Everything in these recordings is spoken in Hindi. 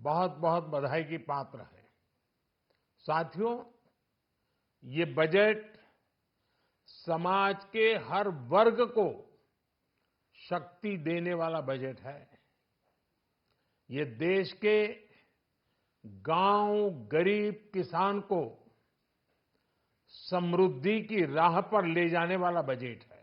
बहुत बहुत बधाई की पात्र है। साथियों, ये बजट समाज के हर वर्ग को शक्ति देने वाला बजट है। ये देश के गांव, गरीब किसान को समृद्धि की राह पर ले जाने वाला बजट है।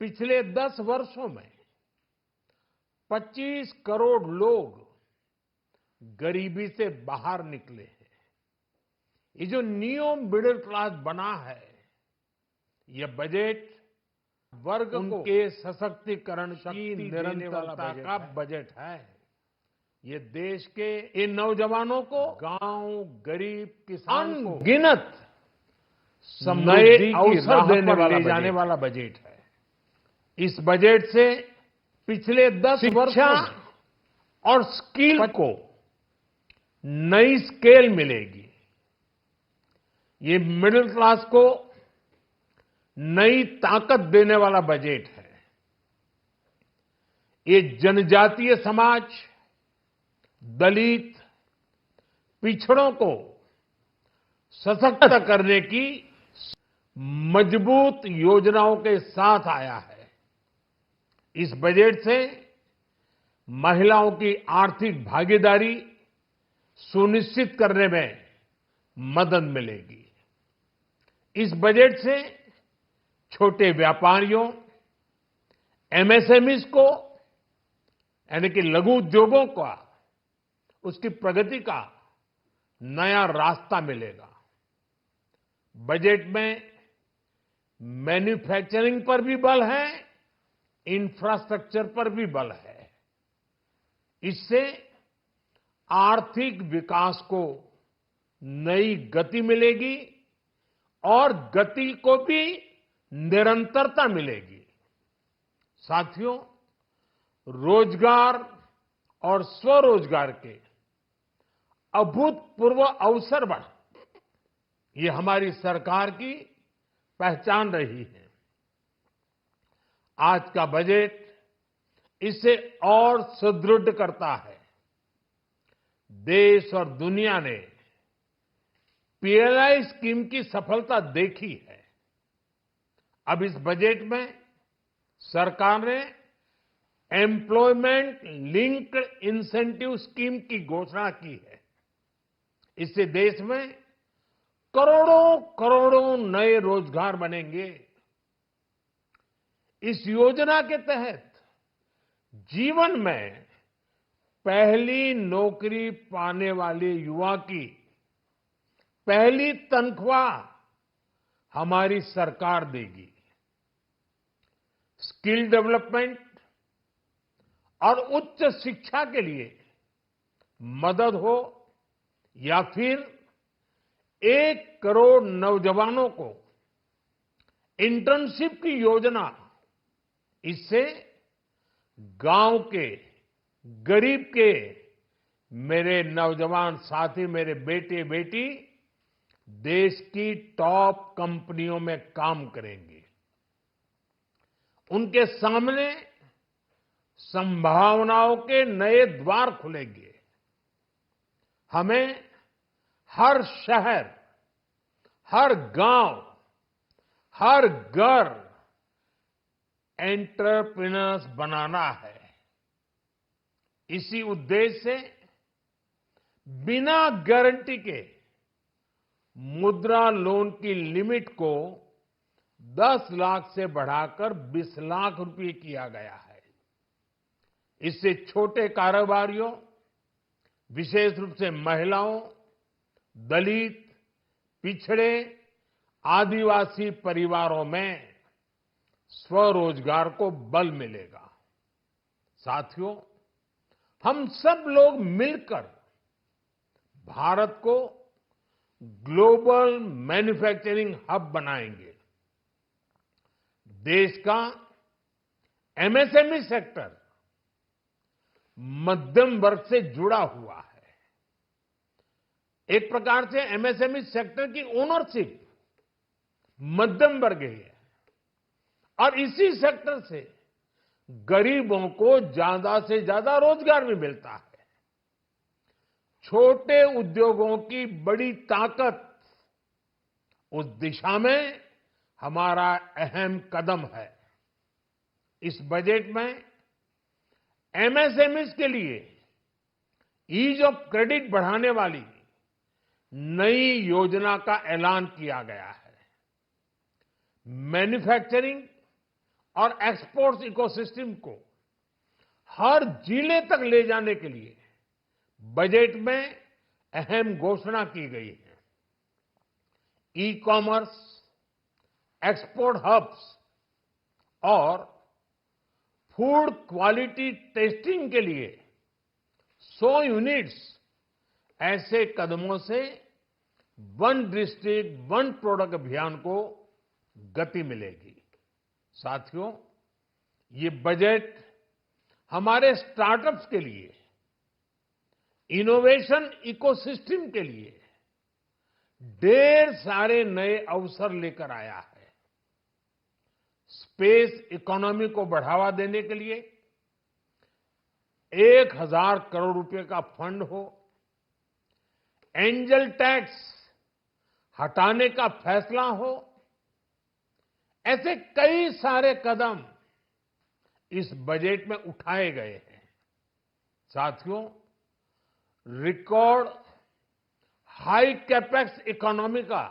पिछले 10 वर्षों में 25 करोड़ लोग गरीबी से बाहर निकले हैं। ये जो न्यू मिडिल क्लास बना है, ये बजट वर्ग उनके सशक्तिकरण की निरंतरता का बजट है। ये देश के इन नौजवानों को, गांव, गरीब किसान को अनगिनत नए अवसर देने वाला ले जाने वाला बजट है। इस बजट से पिछले 10 वर्षों में और स्किल को नई स्केल मिलेगी। ये मिडिल क्लास को नई ताकत देने वाला बजट है। ये जनजातीय समाज, दलित, पिछड़ों को सशक्त करने की मजबूत योजनाओं के साथ आया है। इस बजट से महिलाओं की आर्थिक भागीदारी सुनिश्चित करने में मदद मिलेगी। इस बजट से छोटे व्यापारियों, एमएसएमईज को, यानी कि लघु उद्योगों का, उसकी प्रगति का नया रास्ता मिलेगा। बजट में मैन्युफैक्चरिंग पर भी बल है, इंफ्रास्ट्रक्चर पर भी बल है। इससे आर्थिक विकास को नई गति मिलेगी और गति को भी निरंतरता मिलेगी। साथियों, रोजगार और स्वरोजगार के अभूतपूर्व अवसर बढ़, ये हमारी सरकार की पहचान रही है। आज का बजट इसे और सुदृढ़ करता है। देश और दुनिया ने पीएलआई स्कीम की सफलता देखी है। अब इस बजट में सरकार ने एम्प्लॉयमेंट लिंक्ड इंसेंटिव स्कीम की घोषणा की है। इससे देश में करोड़ों करोड़ों नए रोजगार बनेंगे। इस योजना के तहत जीवन में पहली नौकरी पाने वाले युवा की पहली तनख्वाह हमारी सरकार देगी। स्किल डेवलपमेंट और उच्च शिक्षा के लिए मदद हो या फिर 1 करोड़ नौजवानों को इंटर्नशिप की योजना, इससे गांव के, गरीब के मेरे नौजवान साथी, मेरे बेटे बेटी देश की टॉप कंपनियों में काम करेंगे। उनके सामने संभावनाओं के नए द्वार खुलेंगे। हमें हर शहर, हर गांव, हर घर एंटरप्रेन्योर्स बनाना है। इसी उद्देश्य से बिना गारंटी के मुद्रा लोन की लिमिट को 10 लाख से बढ़ाकर 20 लाख रुपए किया गया है। इससे छोटे कारोबारियों, विशेष रूप से महिलाओं, दलित, पिछड़े, आदिवासी परिवारों में स्वरोजगार को बल मिलेगा। साथियों, हम सब लोग मिलकर भारत को ग्लोबल मैन्युफैक्चरिंग हब बनाएंगे। देश का एमएसएमई सेक्टर मध्यम वर्ग से जुड़ा हुआ है। एक प्रकार से एमएसएमई सेक्टर की ओनरशिप मध्यम वर्ग ही है और इसी सेक्टर से गरीबों को ज्यादा से ज्यादा रोजगार भी मिलता है। छोटे उद्योगों की बड़ी ताकत, उस दिशा में हमारा अहम कदम है। इस बजट में एमएसएमईज के लिए ईज ऑफ क्रेडिट बढ़ाने वाली नई योजना का ऐलान किया गया है। मैन्युफैक्चरिंग और एक्सपोर्ट्स इकोसिस्टम को हर जिले तक ले जाने के लिए बजट में अहम घोषणा की गई है। ई कॉमर्स, एक्सपोर्ट हब्स और फूड क्वालिटी टेस्टिंग के लिए 100 यूनिट्स, ऐसे कदमों से वन डिस्ट्रिक्ट वन प्रोडक्ट अभियान को गति मिलेगी। साथियों, ये बजट हमारे स्टार्टअप्स के लिए, इनोवेशन इकोसिस्टम के लिए ढेर सारे नए अवसर लेकर आया है। स्पेस इकोनॉमी को बढ़ावा देने के लिए 1000 करोड़ रुपए का फंड हो, एंजल टैक्स हटाने का फैसला हो, ऐसे कई सारे कदम इस बजट में उठाए गए हैं। साथियों, रिकॉर्ड हाई कैपेक्स इकोनॉमी का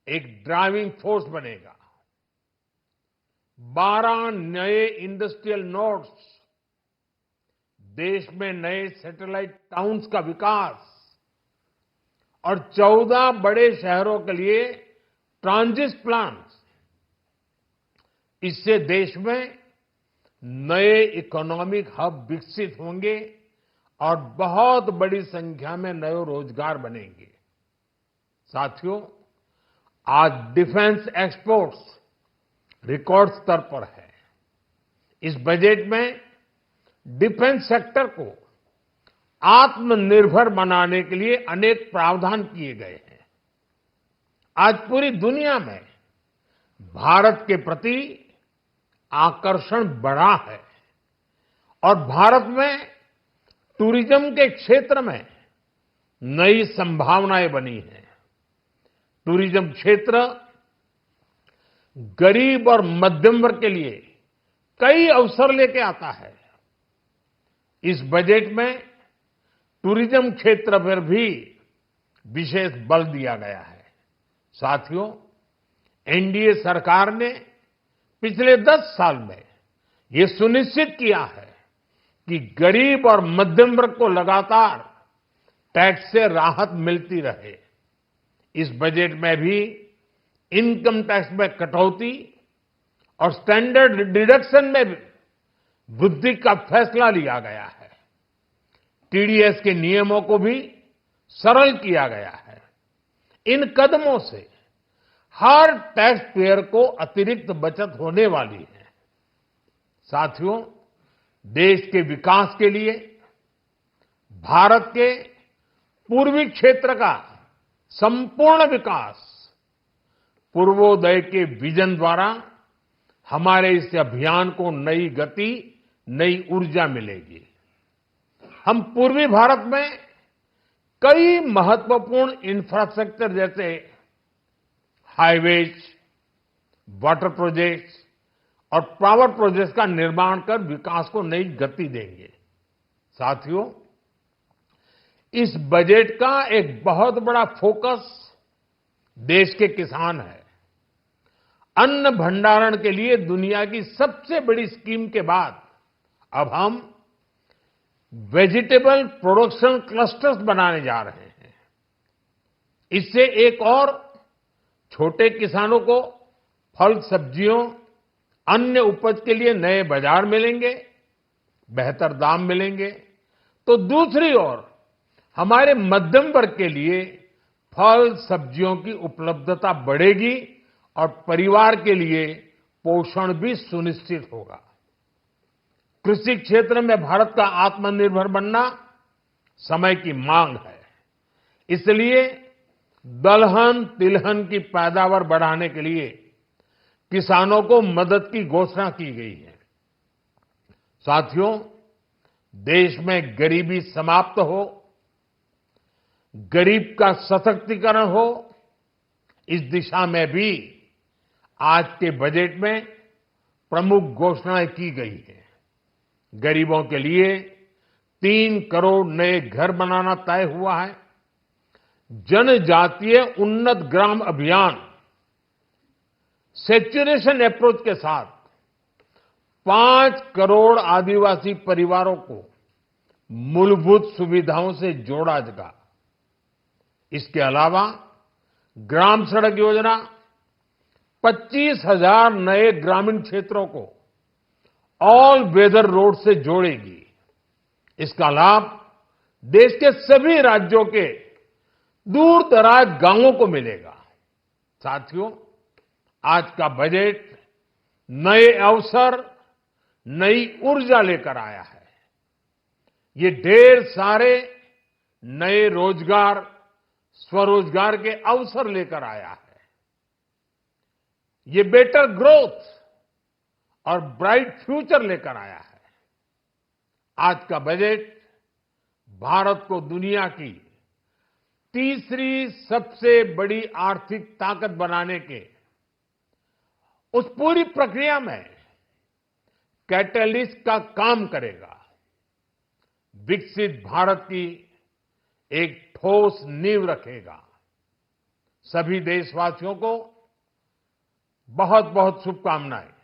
एक ड्राइविंग फोर्स बनेगा। 12 नए इंडस्ट्रियल नोड्स, देश में नए सैटेलाइट टाउन्स का विकास और 14 बड़े शहरों के लिए ट्रांजिट प्लान्स, इससे देश में नए इकोनॉमिक हब विकसित होंगे और बहुत बड़ी संख्या में नए रोजगार बनेंगे। साथियों, आज डिफेंस एक्सपोर्ट्स रिकॉर्ड स्तर पर है। इस बजट में डिफेंस सेक्टर को आत्मनिर्भर बनाने के लिए अनेक प्रावधान किए गए हैं। आज पूरी दुनिया में भारत के प्रति आकर्षण बढ़ा है और भारत में टूरिज्म के क्षेत्र में नई संभावनाएं बनी हैं। टूरिज्म क्षेत्र गरीब और मध्यम वर्ग के लिए कई अवसर लेके आता है। इस बजट में टूरिज्म क्षेत्र पर भी विशेष बल दिया गया है। साथियों, एनडीए सरकार ने पिछले 10 साल में ये सुनिश्चित किया है कि गरीब और मध्यम वर्ग को लगातार टैक्स से राहत मिलती रहे। इस बजट में भी इनकम टैक्स में कटौती और स्टैंडर्ड डिडक्शन में वृद्धि का फैसला लिया गया है। टीडीएस के नियमों को भी सरल किया गया है। इन कदमों से हर टैक्स पेयर को अतिरिक्त बचत होने वाली है। साथियों, देश के विकास के लिए भारत के पूर्वी क्षेत्र का संपूर्ण विकास पूर्वोदय के विजन द्वारा हमारे इस अभियान को नई गति, नई ऊर्जा मिलेगी। हम पूर्वी भारत में कई महत्वपूर्ण इंफ्रास्ट्रक्चर जैसे हाईवेज, वाटर प्रोजेक्ट्स और पावर प्रोजेक्ट्स का निर्माण कर विकास को नई गति देंगे। साथियों, इस बजट का एक बहुत बड़ा फोकस देश के किसान है। अन्न भंडारण के लिए दुनिया की सबसे बड़ी स्कीम के बाद अब हम वेजिटेबल प्रोडक्शन क्लस्टर्स बनाने जा रहे हैं। इससे एक और छोटे किसानों को फल, सब्जियों, अन्य उपज के लिए नए बाजार मिलेंगे, बेहतर दाम मिलेंगे, तो दूसरी ओर हमारे मध्यम वर्ग के लिए फल, सब्जियों की उपलब्धता बढ़ेगी और परिवार के लिए पोषण भी सुनिश्चित होगा। कृषि क्षेत्र में भारत का आत्मनिर्भर बनना समय की मांग है। इसलिए दलहन, तिलहन की पैदावार बढ़ाने के लिए किसानों को मदद की घोषणा की गई है। साथियों, देश में गरीबी समाप्त हो, गरीब का सशक्तिकरण हो, इस दिशा में भी आज के बजट में प्रमुख घोषणाएं की गई हैं। गरीबों के लिए 3 करोड़ नए घर बनाना तय हुआ है। जनजातीय उन्नत ग्राम अभियान सैचुरेशन अप्रोच के साथ 5 करोड़ आदिवासी परिवारों को मूलभूत सुविधाओं से जोड़ा जाएगा। इसके अलावा ग्राम सड़क योजना 25,000 नए ग्रामीण क्षेत्रों को ऑल वेदर रोड से जोड़ेगी। इसका लाभ देश के सभी राज्यों के दूर दराज गांवों को मिलेगा। साथियों, आज का बजट नए अवसर, नई ऊर्जा लेकर आया है। ये ढेर सारे नए रोजगार, स्वरोजगार के अवसर लेकर आया है। ये बेटर ग्रोथ और ब्राइट फ्यूचर लेकर आया है। आज का बजट भारत को दुनिया की तीसरी सबसे बड़ी आर्थिक ताकत बनाने के उस पूरी प्रक्रिया में कैटलिस्ट का काम करेगा। विकसित भारत की एक ठोस नींव रखेगा। सभी देशवासियों को बहुत बहुत शुभकामनाएं।